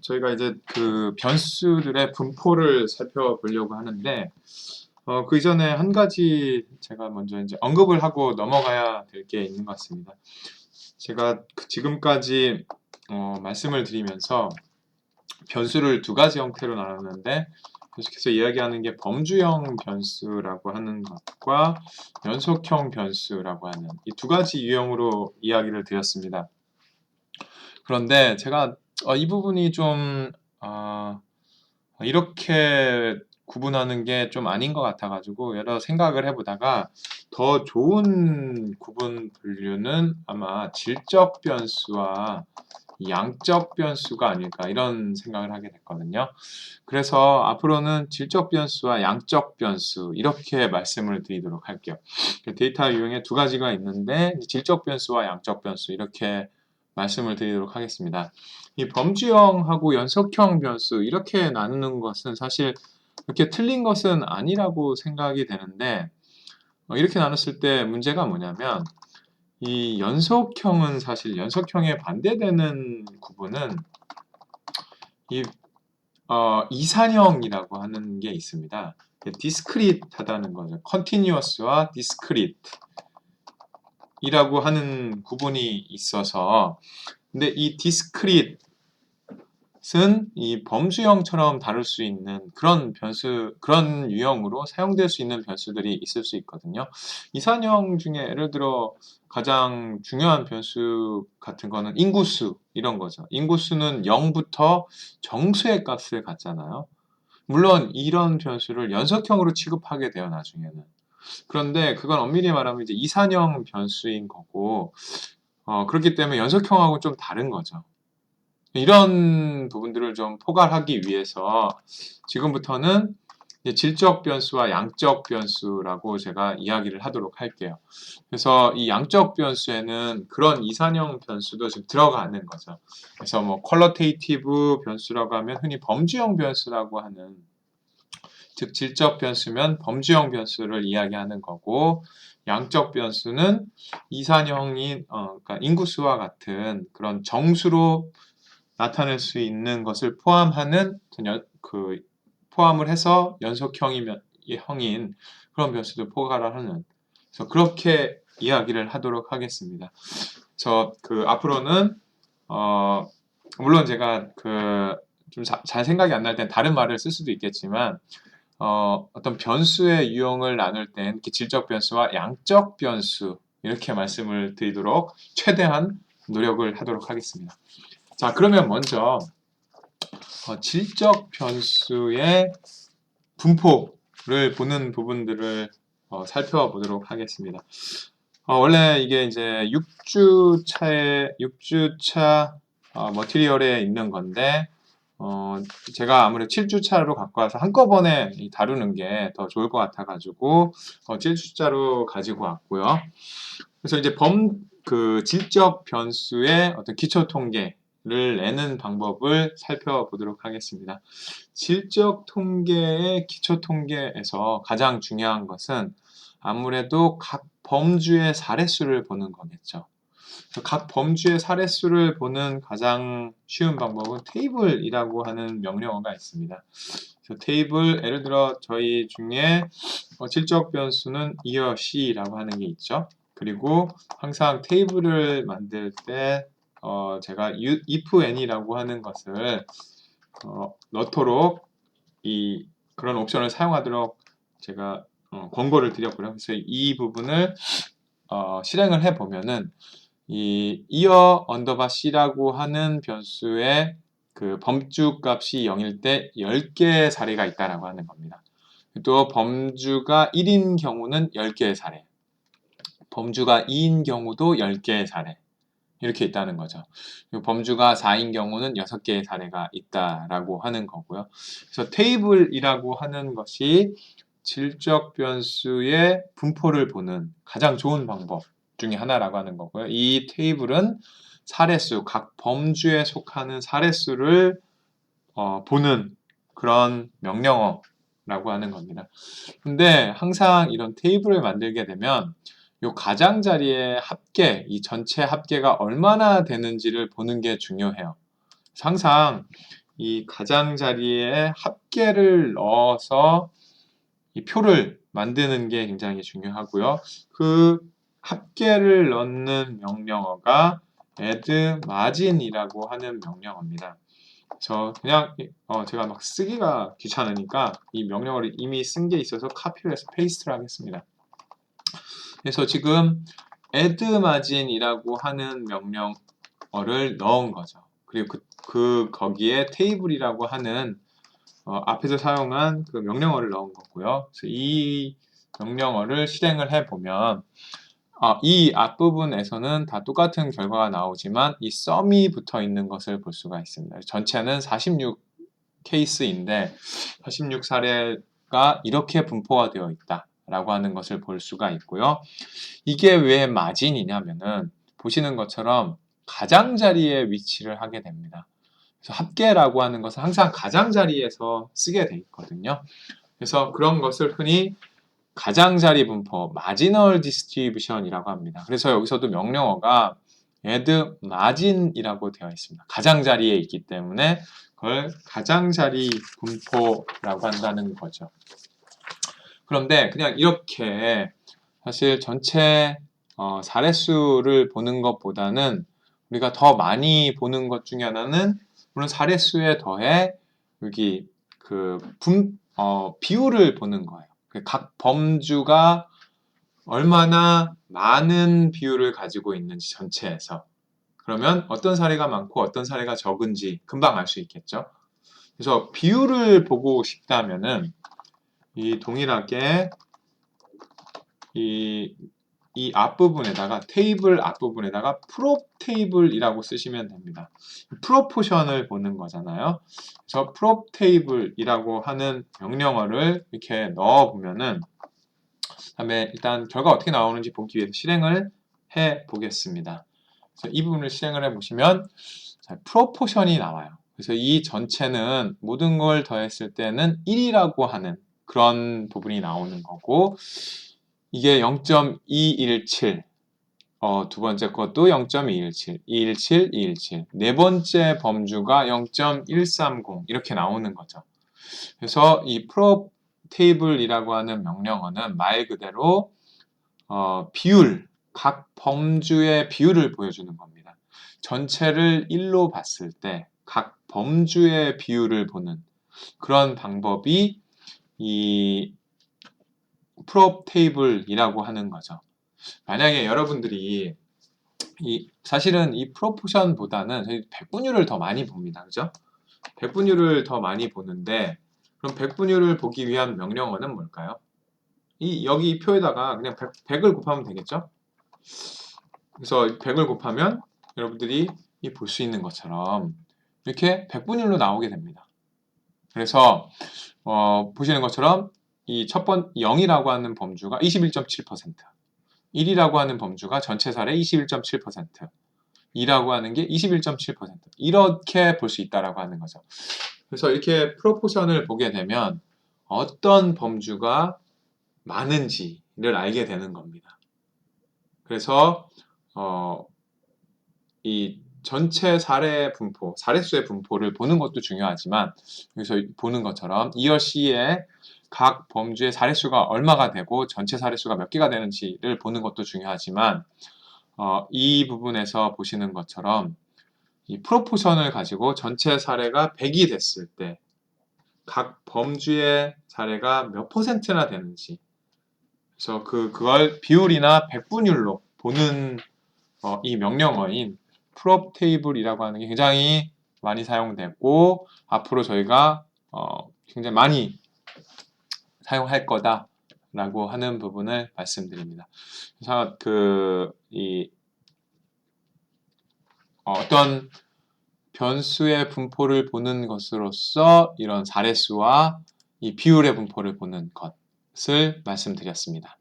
저희가 이제 그 변수들의 분포를 살펴보려고 하는데, 그 이전에 한 가지 제가 먼저 이제 언급을 하고 넘어가야 될 게 있는 것 같습니다. 제가 지금까지 말씀을 드리면서 변수를 두 가지 형태로 나눴는데, 계속해서 이야기하는 게 범주형 변수라고 하는 것과 연속형 변수라고 하는 이 두 가지 유형으로 이야기를 드렸습니다. 그런데 제가 이 부분이 좀 이렇게 구분하는 게 좀 아닌 것 같아가지고 여러 생각을 해보다가 더 좋은 구분 분류는 아마 질적 변수와 양적 변수가 아닐까 이런 생각을 하게 됐거든요. 그래서 앞으로는 질적 변수와 양적 변수 이렇게 말씀을 드리도록 할게요. 데이터 유형에 두 가지가 있는데 질적 변수와 양적 변수 이렇게 말씀을 드리도록 하겠습니다. 이 범주형하고 연속형 변수 이렇게 나누는 것은 사실 그렇게 틀린 것은 아니라고 생각이 되는데 이렇게 나눴을 때 문제가 뭐냐면 이 연속형은 사실 연속형에 반대되는 구분은 이 이산형이라고 하는 게 있습니다. 디스크릿하다는 거죠. 컨티뉴어스와 디스크릿 이라고 하는 구분이 있어서 근데 이 디스크릿은 이 범주형처럼 다룰 수 있는 그런 변수, 그런 유형으로 사용될 수 있는 변수들이 있을 수 있거든요. 이산형 중에 예를 들어 가장 중요한 변수 같은 거는 인구수 이런 거죠. 인구수는 0부터 정수의 값을 갖잖아요. 물론 이런 변수를 연속형으로 취급하게 돼요, 나중에는. 그런데 그건 엄밀히 말하면 이제 이산형 변수인 거고, 그렇기 때문에 연속형하고 좀 다른 거죠. 이런 부분들을 좀 포괄하기 위해서 지금부터는 이제 질적 변수와 양적 변수라고 제가 이야기를 하도록 할게요. 그래서 이 양적 변수에는 그런 이산형 변수도 지금 들어가는 거죠. 그래서 뭐 퀄러테이티브 변수라고 하면 흔히 범주형 변수라고 하는 즉 질적 변수면 범주형 변수를 이야기하는 거고 양적 변수는 이산형인 그러니까 인구수와 같은 그런 정수로 나타낼 수 있는 것을 포함하는 포함을 해서 연속형이면 형인 그런 변수도 포괄을 하는 그래서 그렇게 이야기를 하도록 하겠습니다. 그래서 그 앞으로는 물론 제가 그 좀 잘 생각이 안 날 땐 다른 말을 쓸 수도 있겠지만 어떤 변수의 유형을 나눌 땐 질적 변수와 양적 변수 이렇게 말씀을 드리도록 최대한 노력을 하도록 하겠습니다. 자, 그러면 먼저 질적 변수의 분포를 보는 부분들을 살펴보도록 하겠습니다. 원래 이게 이제 6주차 머티리얼에 있는 건데 제가 아무래도 7주차로 갖고 와서 한꺼번에 다루는 게 더 좋을 것 같아가지고 7주차로 가지고 왔고요. 그래서 이제 질적 변수의 어떤 기초 통계를 내는 방법을 살펴보도록 하겠습니다. 질적 통계의 기초 통계에서 가장 중요한 것은 아무래도 각 범주의 사례수를 보는 거겠죠. 각 범주의 사례수를 보는 가장 쉬운 방법은 테이블이라고 하는 명령어가 있습니다. 테이블, 예를 들어 저희 중에 질적 변수는 이어 C라고 하는 게 있죠. 그리고 항상 테이블을 만들 때 제가 if n이라고 하는 것을 넣도록 그런 옵션을 사용하도록 제가 권고를 드렸고요. 그래서 이 부분을 실행을 해보면은 이 이어 언더바 C라고 하는 변수의 그 범주 값이 0일 때 10개의 사례가 있다라고 하는 겁니다. 또 범주가 1인 경우는 10개의 사례, 범주가 2인 경우도 10개의 사례 이렇게 있다는 거죠. 범주가 4인 경우는 6개의 사례가 있다라고 하는 거고요. 그래서 테이블이라고 하는 것이 질적 변수의 분포를 보는 가장 좋은 방법 중에 하나라고 하는 거고요. 이 테이블은 사례수, 각 범주에 속하는 사례수를 보는 그런 명령어라고 하는 겁니다. 근데 항상 이런 테이블을 만들게 되면 이 가장자리의 합계, 이 전체 합계가 얼마나 되는지를 보는 게 중요해요. 항상 이 가장자리에 합계를 넣어서 이 표를 만드는 게 굉장히 중요하고요. 그 합계를 넣는 명령어가 add margin이라고 하는 명령어입니다. 저 그냥 제가 막 쓰기가 귀찮으니까 이 명령어를 이미 쓴 게 있어서 카피를 해서 페이스트를 하겠습니다. 그래서 지금 add margin이라고 하는 명령어를 넣은 거죠. 그리고 거기에 table이라고 하는 앞에서 사용한 그 명령어를 넣은 거고요. 그래서 이 명령어를 실행을 해보면 이 앞부분에서는 다 똑같은 결과가 나오지만 이 sum이 붙어 있는 것을 볼 수가 있습니다. 전체는 46 케이스인데 46사례가 이렇게 분포가 되어 있다 라고 하는 것을 볼 수가 있고요. 이게 왜 마진이냐면은 보시는 것처럼 가장자리에 위치를 하게 됩니다. 그래서 합계라고 하는 것은 항상 가장자리에서 쓰게 돼 있거든요. 그래서 그런 것을 흔히 가장자리 분포, marginal distribution이라고 합니다. 그래서 여기서도 명령어가 add margin이라고 되어 있습니다. 가장자리에 있기 때문에 그걸 가장자리 분포라고 한다는 거죠. 그런데 그냥 이렇게 사실 전체 사례수를 보는 것보다는 우리가 더 많이 보는 것 중에 하나는 물론 사례수에 더해 여기 비율을 보는 거예요. 각 범주가 얼마나 많은 비율을 가지고 있는지 전체에서. 그러면 어떤 사례가 많고 어떤 사례가 적은지 금방 알 수 있겠죠. 그래서 비율을 보고 싶다면은 이 동일하게 이 앞부분에다가 테이블 앞부분에다가 프롭 테이블이라고 쓰시면 됩니다. 프로포션을 보는 거잖아요. 그래서 프롭 테이블이라고 하는 명령어를 이렇게 넣어 보면은 그다음에 일단 결과 어떻게 나오는지 보기 위해서 실행을 해 보겠습니다. 그래서 이 부분을 실행을 해 보시면 프로포션이 나와요. 그래서 이 전체는 모든 걸 더했을 때는 1이라고 하는 그런 부분이 나오는 거고 이게 0.217 두 번째 것도 0.217, 217, 217 네 번째 범주가 0.130 이렇게 나오는 거죠. 그래서 이 프롭 테이블이라고 하는 명령어는 말 그대로 비율, 각 범주의 비율을 보여주는 겁니다. 전체를 1로 봤을 때 각 범주의 비율을 보는 그런 방법이 이 프롭 테이블이라고 하는 거죠. 만약에 여러분들이 사실은 이 프로포션보다는 저희 백분율을 더 많이 봅니다. 그죠? 백분율을 더 많이 보는데 그럼 백분율을 보기 위한 명령어는 뭘까요? 여기 이 표에다가 그냥 100을 곱하면 되겠죠? 그래서 100을 곱하면 여러분들이 볼 수 있는 것처럼 이렇게 백분율로 나오게 됩니다. 그래서 보시는 것처럼 이 첫 번 0이라고 하는 범주가 21.7%, 1이라고 하는 범주가 전체 사례 21.7%, 2라고 하는 게 21.7% 이렇게 볼 수 있다라고 하는 거죠. 그래서 이렇게 프로포션을 보게 되면 어떤 범주가 많은지를 알게 되는 겁니다. 그래서 이 전체 사례 분포, 사례수의 분포를 보는 것도 중요하지만 여기서 보는 것처럼 ERC의 각 범주의 사례수가 얼마가 되고 전체 사례수가 몇 개가 되는지를 보는 것도 중요하지만 이 부분에서 보시는 것처럼 이 프로포션을 가지고 전체 사례가 100이 됐을 때 각 범주의 사례가 몇 %나 되는지 그래서 그걸 비율이나 백분율로 보는 이 명령어인 프롭 테이블이라고 하는 게 굉장히 많이 사용되고 앞으로 저희가 굉장히 많이 사용할 거다라고 하는 부분을 말씀드립니다. 그래서 어떤 변수의 분포를 보는 것으로서 이런 사례수와 이 비율의 분포를 보는 것을 말씀드렸습니다.